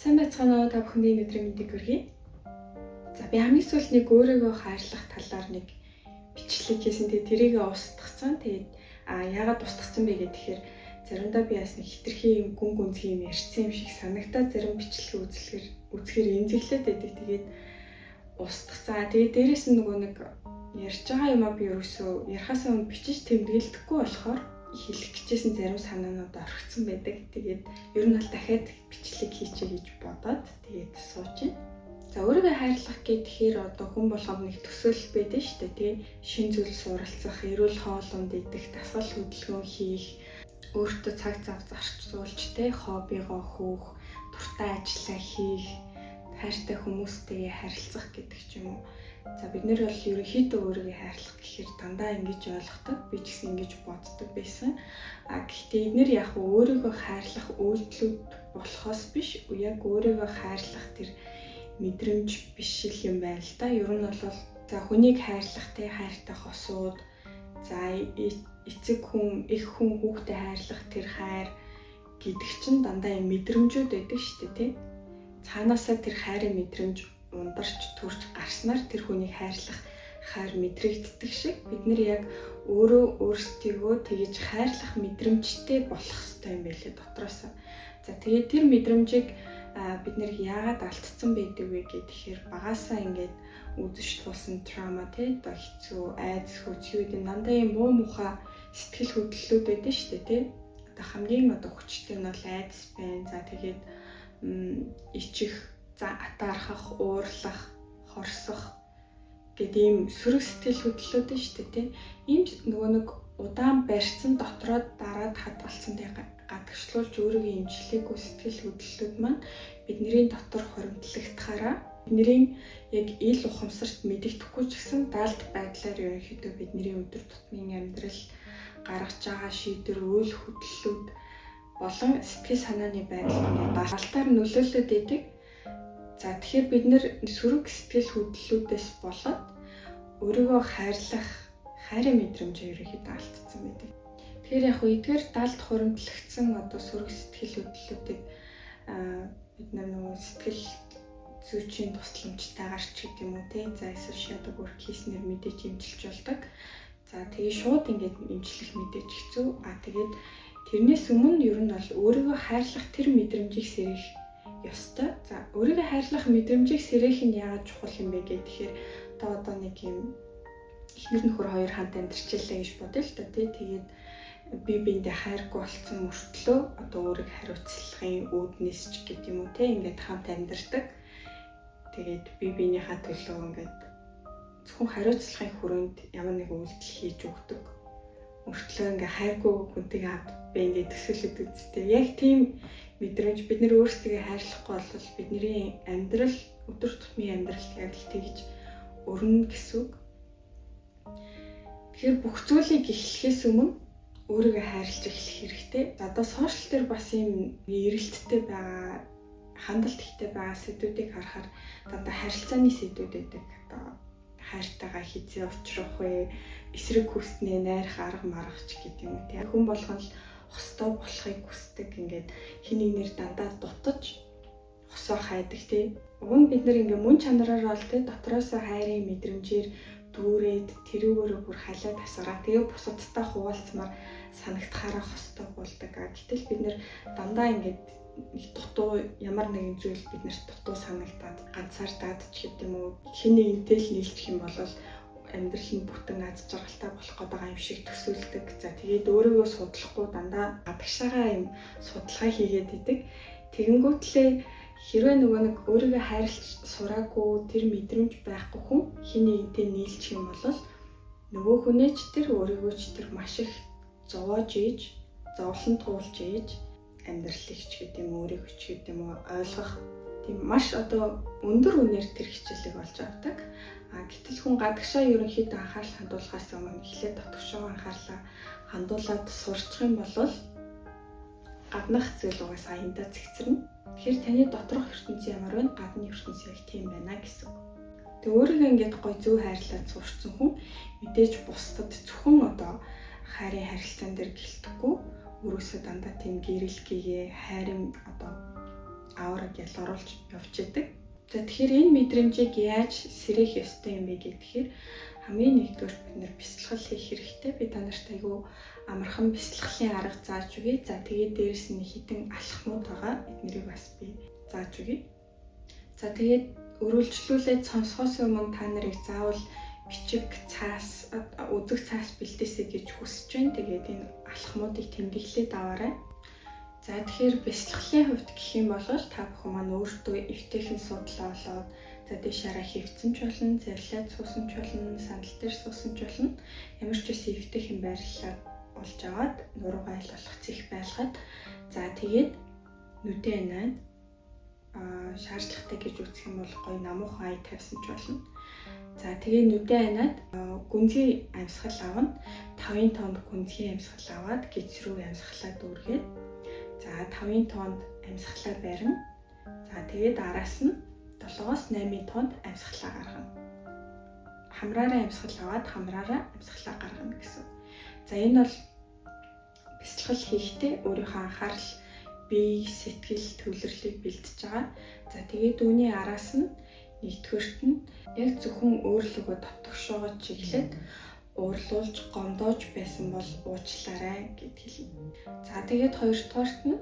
Сайн байцгаана уу та бүхэний өдрийн мэндийг хүргэе. За би хамгийн сүүлд нэг өөрийгөө хайрлах талаар нэг бичлэг хийсэн. Тэгээд тэрийг устгацсан. Тэгээд яагаад устгацсан бэ гэхээр заримдаа би бас нэг хитрхи юм гүн гүнзгий юм ярьсан юм шиг санагдаад зарим бичлэг үзэхээр эмзэглээд байдаг. Тэгээд устгацсан. Тэгээд дээрэс нь нөгөө нэг ярьж байгаа юмаа би ерөөсөө ярахаас өмнө бичиж тэмдэглэдэггүй болохоор хэлэх гэжсэн зарим санаанууд орхицсан байдаг. Тэгээд ер нь бол дахиад бичлэг хийчихье гэж бодоод тэгээд сууж байна. За өөрийгөө хайрлах гэхээр одоо хүн болгонд нэг төсөөлөл байдаг шүү дээ, тий. Шин зүйл суралцах, эрүүл хоолунд идэх, дасгал хөдөлгөөн хийх, өөртөө цаг зав зарцуулж, тий, хоббигоо хөөх, дуртай ажиллаа хийх, хайртай хүмүүстэйгээ харилцах гэдэг ч юм уу. За бид нэр бол ерөнхийдөө өөрийгөө хайрлах гэхээр дандаа ингэж ойлгодог, би ч гэсэн ингэж боддог байсан. Гэхдээ эдгээр яг өөрийгөө хайрлах үйлдэлүүд болохоос биш, яг өөрийгөө хайрлах тэр мэдрэмж биш юм байна л да. Ер нь бол за хүнийг хайрлах, тэ, хайртай хосууд, за эцэг хүн, их хүн, хүүхдэд хайрлах тэр хайр гэдэг чинь дандаа юм мэдрэмжүүд байдаг шүү дээ, тий. Цаанаасаа тэр хайрын мэдрэмж ундарч төрж гарснаар тэр хүнийг хайрлах хайр мэдрэгддэг шиг бид нэр яг өөрсдийгөө тэгж хайрлах мэдрэмжтэй болох хэрэгтэй юм байлээ дотроосоо. За тэгээд тэр мэдрэмжийг бид нэр яагаад алдсан байдаг вэ гэхээр багасаа ингээд үзэж туулсан траума, тий, одоо хэцүү, айдас, хүчүүд дандаа юм муу мухай сэтгэл хөдлөлүүд байдаг шүү дээ, тий. Одоо хамгийн хүчтэй нь бол айдас байна. За тэгээд ичих, за атаархах, уурлах, хорсох гэдэг ийм сөрөг сэтгэл хөдлөлүүд нь шүү дээ, тий. Ийм нөгөө нэг удаан барьсан дотроо дараад хадгалсантай гадагшлуулж өөрийгөө имжлээгүй сэтгэл хөдлөлүүд маань бидний дотор хоримтлагдахаараа бидний яг ил ухамсарт мэдэгдэхгүй ч гэсэн даалт байдлаар ерөнхийдөө бидний өдөр тутмын амьдрал гаргаж байгаа шийдвэр, үйл хөдлөлүүд болон сэтгэл санааны байдал даалтаар нөлөөлөд идэг. За тэгэхээр бид нэр сөрөг сэтгэл хөдлөлүүдээс болоод өөрийгөө хайрлах хайрын мэдрэмжээ ерөнхийдөө алдсан байдаг. Тэгэхээр яг эдгээр даалт хуримтлагдсан одоо сөрөг сэтгэл хөдлөлүүдийг бид нөгөө сэтгэл зүйчийн тусламжтайгаар ч гэдэг юм уу, тий. За эсвэл shadow work хийснээр мэдээж эмчилж болдог. За тэгээ шууд ингээд эмчлэх мэдээж хэцүү. Тэгээд тэрнээс өмнө ер нь бол өөрийгөө хайрлах тэр мэдрэмжийг сэрэх ёстой. За өөрийгөө хайрлах мэдрэмжийг сэрэх нь яагаад чухал юм бэ гэхээр одоо нэг юм эхнэр нөхөр хоёр хамт амьдарчлаа гэж бодъё л та, тий. Тэгээд бие биендээ хайргүй болсон мөртлөө одоо өөрийг хариуцлагын үүднээс ч гэдэг юм уу, тий, ингээд хамт амьдардаг. Тэгээд бие биенийхээ төлөө ингээд зөвхөн хариуцлагын хүрээнд ямар нэг үйлдэл хийж өгдөг. Мөртлөө ингээ хайргүй хүнтэйгээ хамт би ингээд төсөөлөд үзтээ. Яг тийм мэдрэмж бид нэр өөрсдөө хайрлахгүй бол бидний амьдрал, өдөр тутмын амьдрал яг л тэгж өрнө гэсэн үг. Тэгэхээр бүх зүйлийг эхлэхээс өмнө өөрийгөө хайрлаж эхлэх хэрэгтэй. Одоо сошиал дээр бас юм эрэлттэй байгаа, хандлт ихтэй байгаа сэдвүүдийг харахаар дандаа харилцааны сэдвүүд байдаг. Одоо хайртайгаа хизээ уулзрах вэ, эсрэг хүснээ найрах арга маргач гэдэг юм уу, тийм. Хүн болгон л хостой болохыг хүсдэг. Ингээд хин нэгнэр дандаа дутаж хосоо хайдаг, тийм. Уг нь бид нэр ингээ мөн чанараараа л тийм дотроосоо хайрын мэдрэмжээр дүүрээд тэрүүгээрээ бүр халиад тасгараа. Тэгээ бусадтай хуваалцмаар санагдахаараа хостой болдог. Гэтэл бид нэр дандаа ингээд нэг дутуу ямар нэгэн зүйл биднэрт дутуу санагдаад ганцаардаад ч гэдэг юм уу, хэн нэгэнтэй л нийлчих юм бол амьдрал нь бүтэн аз жаргалтай болох гээд байгаа юм шиг төсөөлдөг. За тэгээд өөрийгөө судлахгүй дандаа гадагшаага юм судалгаа хийгээд идэг. Тэгэнгүүтлээ хэрвээ нөгөө нэг өөрийгөө хайрлаж сураагүй тэр мэдрэмж байхгүй хүн хэн нэгэнтэй нийлчих юм бол нөгөө хүнээч тэр өөрийгөө ч тэр маш их зовоож ийж, зовлон туулж ийж амьдралыг ч гэдэг юм, өөрийгөө ч гэдэг юм ойлгох тийм маш одоо өндөр үнээр тэр хичээлийг олж авдаг. Гэтэл хүн гадагшаа ерөнхийдөө анхаарал хандуулахаас өмнө эхлээд дотгошоо анхаарлаа хандуулаад сурчих юм бол гаднах зүйл угаасаа аяндаа цэгцэрнэ. Тэгэхээр таны доторх ертөнц ямар вэ? Гадны ертөнц яг тийм байна гэсэн. Тэг өөрийгөө ингээд гой зөв хайрлаад сурцсан хүн мэдээж бусдад зөвхөн одоо хайрын харилцаан дээр гэлтэхгүй, өөрөөсөө дандаа тийм гэрэлхийгээ хайрын одоо авра баг ялгаруулж явж идэг. За тэгэхээр энэ мэдрэмжийг яаж сэрэх ёстой юм бэ гэхээр хамгийн нэгдүгээр бид нэр бясалгал хийх хэрэгтэй. Би та нарт айгүй амархан бясалгалын арга зааж өгье. За тэгээд дээрэс нь хитэн алхмууд байгаа. Эднэрийг бас би зааж өгье. За тэгээд өргөлжлүүлээд сонсохоос өмнө та нарыг заавал бичиг цаас, үзэг цаас бэлдээсэй гэж хүсэж байна. Тэгээд энэ алхмуудыг тэмдэглээд аваарай. За тэгэхээр бясалгалын хувьд гэх юм бол та бүхэн маань өөртөө эвтэйхэн судлаа болоод за дэшаараа хөвцөн ч болно, завлаад суусан ч болно, сандал дээр суусан ч болно. Ямар ч үсэн эвтэйхэн байрлалаар олж аваад нуруугаа ойлгох зэх байлгаад за тэгээд нүдэн анаад шаардлагатай гэж үзэх юм бол гоё намуухан ая тавьсан ч болно. За тэгээд нүдэн анаад гүнзгий амьсгал авна. 5-ын тоонд гүнзгий амьсгал аваад гиз рүү амьсгалаа дүүргээд за 5-ын тоонд амьсгалаа барина. За тэгээд араас нь 7-8-ын тоонд амьсгалаа гаргана. Хамраараа амьсгал аваад хамраараа амьсгалаа гаргана гэсэн. За энэ бол бясалгал хийхдээ өөрийнхөө анхаарал, бие, сэтгэл, төвлөрлийг бэлдэж байгаа. За тэгээд үүний араас нь нэгдүгээрт нь яг зөвхөн өөрлөгөө дотгошоогоо чиглээд уурлуулж, гомдоож байсан бол уучлаарай гэд хэлнэ. За тэгээд хоёрдугаарт нь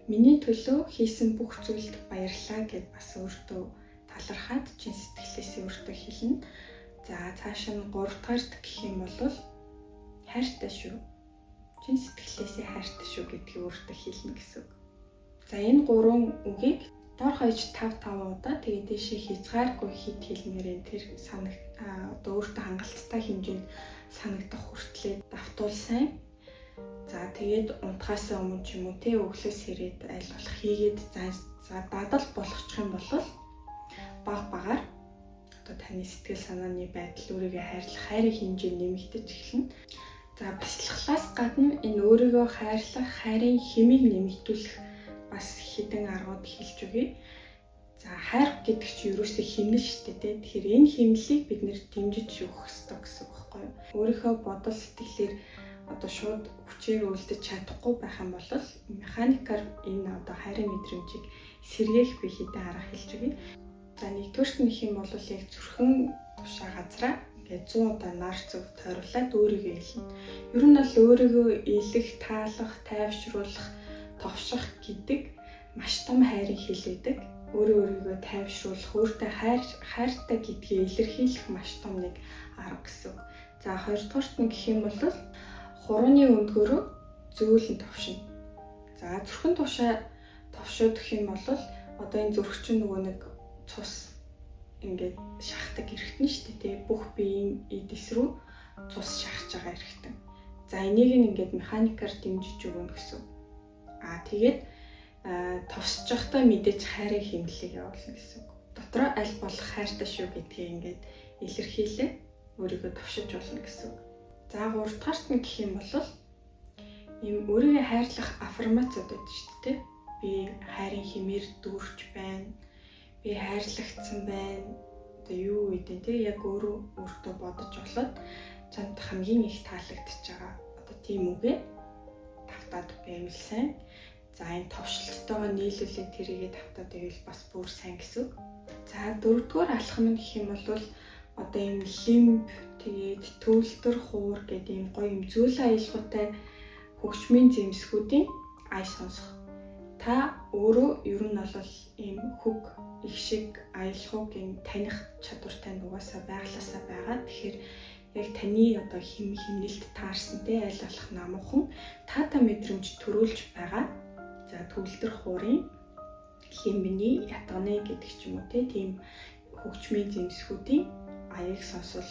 миний төлөө хийсэн бүх зүйлд баярлалаа гэд бас өөртөө талархаад чин сэтгэлээсээ өөртөө хэлнэ. За цааш нь гуравдугаарт гэх юм бол хайртай шүү. Чин сэтгэлээсээ хайртай шүү гэдгийг өөртөө хэлнэ гэсэн үг. За энэ гурван үгийг дор хаяж 5 удаа тэгээд дэшээ хязгааргүй хит хэлмээрэн тэр одоо өөртөө хангалттай хэмжээнд санагдах хүртлээр давтуулсан. За тэгээд унтахаас өмнө ч юм уу те өглөөс ирээд аль болох хийгээд за дадал болгочих юм бол багаар одоо таны сэтгэл санааны байдал өөрийгөө хайрлах хайрын хэмжээ нэмэгдэж эхэлнэ. За бясалгалаас гадна энэ өөрийгөө хайрлах хайрын хэмийг нэмэгдүүлэх бас хэдэн аргууд хэлж өгье. За хайр гэдэг чинь ерөөсөө хэмнэл шүү дээ. Тэгэхээр энэ хэмнэлийг бид нэр дэмжиж өгөх хэрэгтэй гэсэн үг байхгүй юу? Өөрийнхөө бодол сэтгэлээр одоо шууд хүчээр үлдэж чадахгүй байх юм бол механикаар энэ одоо хайрын мэдрэмжийг сэргээх би хэдэн арга хэлж өгье. За нэгдүгээрт нь гэх юм бол яг зүрхэн тушаа газраа ингээд 100 удаа нар зүв тойруулаад өөрийгөө илнэ. Ер нь бол өөрийгөө илэх, таалах, тайвшруулах, товших гэдэг маш том хайрын хэл байдаг. Өөрийгөө тайвшруулах, өөртөө хайртай гэдгийг илэрхийлэх маш том нэг арга гэсэн. За хоёрдугаарт нь гэх юм бол хурууны өндгөөрөө зөөлөн товшино. За зүрхэн тушаа товшоод гэх юм бол одоо энэ зүрхчин нөгөө нэг цус ингээд шахдаг эргэтэн шүү дээ. Бүх биеийн эдэс рүү цус шахаж байгаа эргэтэн. За энийг ингээд механикаар дэмжиж өгнө гэсэн. Тэгээд товсож байхдаа мэдээж хайрын хэмнэлийг явуулна гэсэн үг. Дотроо аль болох хайртай шүү гэдгийг ингээд илэрхийлээ өөрийгөө товшиж болно гэсэн үг. За гуравдугаарт нь гэх юм бол ийм өөрийгөө хайрлах аффирмацууд байдаг шүү дээ. Би хайрын хэмээр дүүрч байна. Би хайрлагдсан байна. Одоо юу гэдэг те яг өөртөө бодож болоод чамд хамгийн их таалагдж байгаа. Одоо тийм үгээ тавтаад баймилсан. За энэ товшлолтойгоо нийлүүлээд тэрийгээ тавтаад байвал бас бүр сайн гэсэн. За дөрөвдүгээр алхам нь гэх юм бол одоо ийм лимб тэгээд төвлөлтөр хуур гэдэг ийм гоё юм зүйл аялгаутай хөгжмийн зэмсгүүдийн ай сонсох. Та өөрөө ер нь бол ийм хөг их шиг аялгаугийн таних чадвартай угаасаа байглаасаа байгаа. Тэгэхээр яг таны одоо хэмнэлд таарсан те аль болох намуухан таата мэдрэмж төрүүлж байгаа. За төвлөлтөр хуурын хэмбэний ятганы гэдэг ч юм уу тийм хөгжмийн зэмсгүүдийн аяыг сонсвол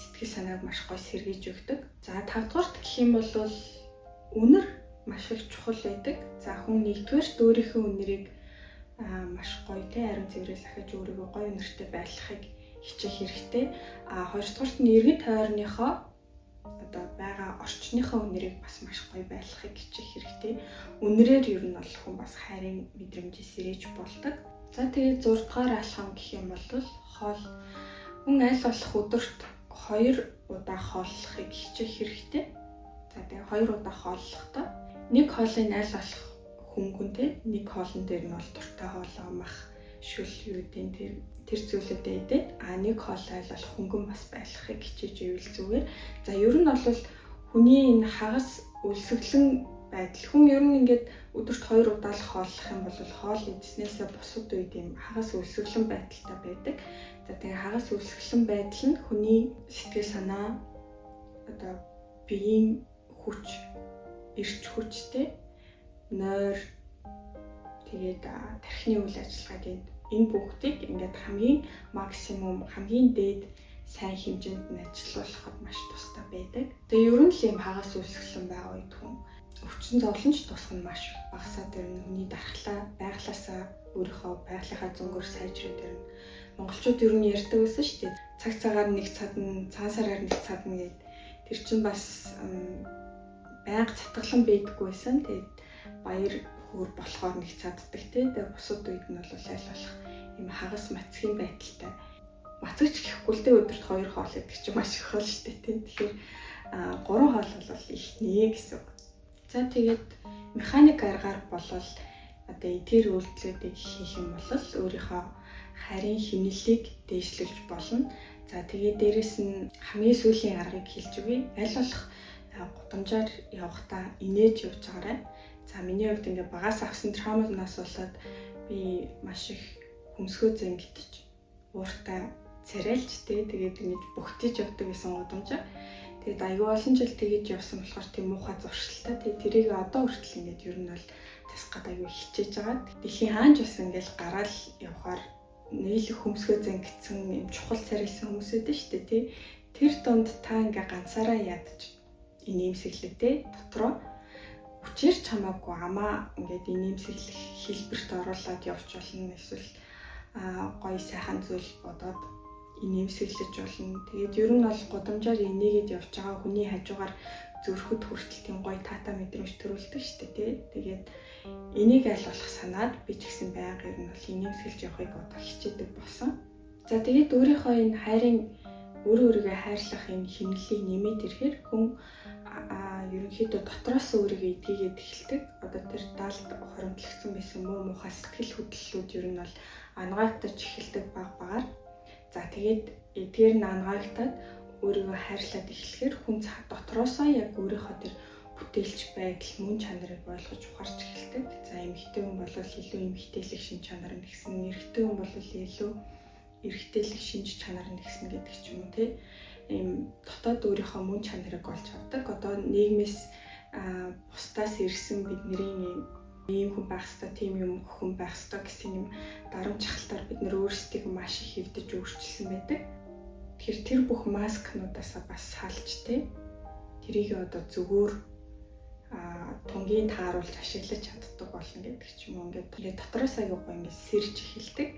сэтгэл санааг маш гоё сэргийж өгдөг. За 5 дугаарт гэх юм бол үнэр маш их чухал байдаг. За хүн нэгдүгээр өөрийнхөө үнэрийг маш гоё те ариун цэврээс ахиж өөрийгөө гоё үнэртэй байлгахыг хичээх хэрэгтэй. Хоёрдугаарт нь иргэд тойрныхоо одоо байгаа орчныхоо үнэрийг бас маш гоё байлгахыг хичээх хэрэгтэй. Үнэрээр ер нь бол хүн бас хайрын мэдрэмжийг сэрэж болдог. За тэгээд 6 дугаар алхам гэх юм бол хоол. Хүн аль болох өдөрт 2 удаа хооллохыг хичээх хэрэгтэй. За тэгээд 2 удаа хооллохдоо нэг хоолыг аль болох хөнгөнтэй нэг хоолн дээр нь бол дуртай хоолоо мах шүл юу гэдэг тэр зүйлүүдээ идээд нэг хоолой бол хөнгөн бас байлгахыг хичээж ивэл зүгээр. За ер нь бол хүний энэ хагас өлсгөлэн байдал хүн ер нь ингээд өдөрт 2 удаа л хооллох юм бол хоол идснээсээ бусад үед юм хагас өлсгөлэн байдалтай байдаг. За тэгээ хагас өлсгөлэн байдал нь хүний сэтгэл санаа одоо биеийн хүч, эрч хүчтэй нойр тэгээд тархины үйл ажиллагааг энэ бүгдийг ингээд хамгийн максимум хамгийн дээд сайн хэмжээнд нь ажиллуулахад маш тустай байдаг. Тэгээ ер нь л юм хагас өлсгөлэн байгаа үед хүн өвчин зовлонч тусах нь маш багасаад ирнэ. Хүний дархлаа байглаасаа өөрийнхөө байгалийнхаа зөнгөөр сайжраад ирнэ. Монголчууд ер нь ярьдаг байсан шүү дээ. Цаг цагаар нэг цадна, цагаан сараар нэг цадна гэд. Тэр чинь бас байнга цатгалан байдаггүй байсан. Тэгээд баяр хөөр болохоор нэг цаддаг тий. Тэгээд бусад үед нь бол аль болох юм хагас мацхийн байдалтай. Мацагч гэхгүй л дээ өдөрт 2 хоол идэх чинь маш их хоол шүү дээ тий. Тэгэхээр 3 хоол бол их нэ гэсэн үг. За тэгээд механик аргаар болол одоо эдгээр үйлдэлүүдийг хийх юм бол өөрийнхөө харийн хэмнэлийг дээшлүүлж болно. За тэгээд дээрэс нь хамгийн сүүлийн аргыг хэлж өгье. Аль болох гудамжаар явахдаа инээж явж байгаарай. За миний хувьд ингээ багаас авсан травманаас болоод би маш их хөмсгөө зангидж ууртай царайлж тэгээд ингэж бүгтэж явдаг гэсэн гудамжаар. Тэгээд аюу олон жил тэгэж явсан болохоор тийм муухай зуршилтай. Тэгээд тэрийг одоо хүртэл ингээд ер нь бол засгаад аюу хичээж байгаа. Дэлхийн хаанч бас ингээд гараал явахаар нийлэх хөмсгөө зангидсан юм чухал царилсан хүмүүс байдаг шүү дээ тий. Тэр донд та ингээ ганцаараа ядаж инээмсэглэдээ дотроо хүчээр чамаагүй амаа ингээд инээмсэглэх хэлбэрт оруулаад явж болно. Эсвэл гоё сайхан зүйл бодоод инээмсэглэж болно. Тэгээд ер нь бол гудамжаар инээгээд явж байгаа хүний хажуугаар зөрөхөд хүртэл тийм гоё таата мэдрэмж төрүүлдэг шүү дээ тий. Тэгээд энийг аль болох санаад би ч гэсэн байнга ер нь бол инээмсэглэж явахыг одоо хичээдэг болсон. За тэгээд өөрийнхөө энэ хайрын өөрийгөө хайрлах энэ хэмнэлийг нэмээд ирэхээр хүн ерөнхийдөө дотроос өөрийгөө эдгээгээд эхэлдэг. Одоо тэр даалд хоримтлагдсан байсан муу мухай сэтгэл хөдлөлүүд ер нь бол ангаагдаж эхэлдэг багаар. За тэгээд эдгээр нь ангаагдаад өөрийгөө хайрлаад эхлэхээр хүн дотроосоо яг өөрийнхөө тэр бүтээлч байдал мөн чанарыг ойлгож ухаарч эхэлдэг. За эмэгтэй хүн бол илүү эмэгтэйлэг шин чанар нэгсэн, эрэгтэй хүн бол илүү эрэгтэйлэг шинж чанар нэгсэн гэдэг ч юм уу тий. Ийм дотоод өөрийнхөө мөн чанарыг олж авдаг. Одоо нийгмээс бусдаас ирсэн бидний ийм хүн байх ёстой, тийм юм хүн байх ёстой гэсэн юм дарамт чахалтаар бид нөр өөрсдийг маш их хэвдэж өөрчилсөн байдаг. Тэгэхээр тэр бүх маскнуудаасаа бас салж тий. Тэрийг одоо зөвөр тунгийн тааруулж ашиглаж чаддаг болно гэдэг ч юм уу. Ингээд дотроос аягүй ингээд сэрж эхэлдэг.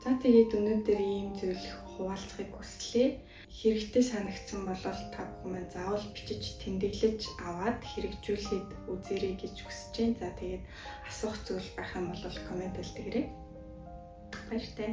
За тэгээд өнөөдөр ийм зүйл хуваалцахыг хүслээ. Хэрэгтэй санагдсан бол та бүхэн маань заавал бичиж тэмдэглэж аваад хэрэгжүүлээд үзээрэй гэж хүсэж байна. За тэгээд асуух зүйл байх юм бол комент хэлдэгээрэй. Баяртай.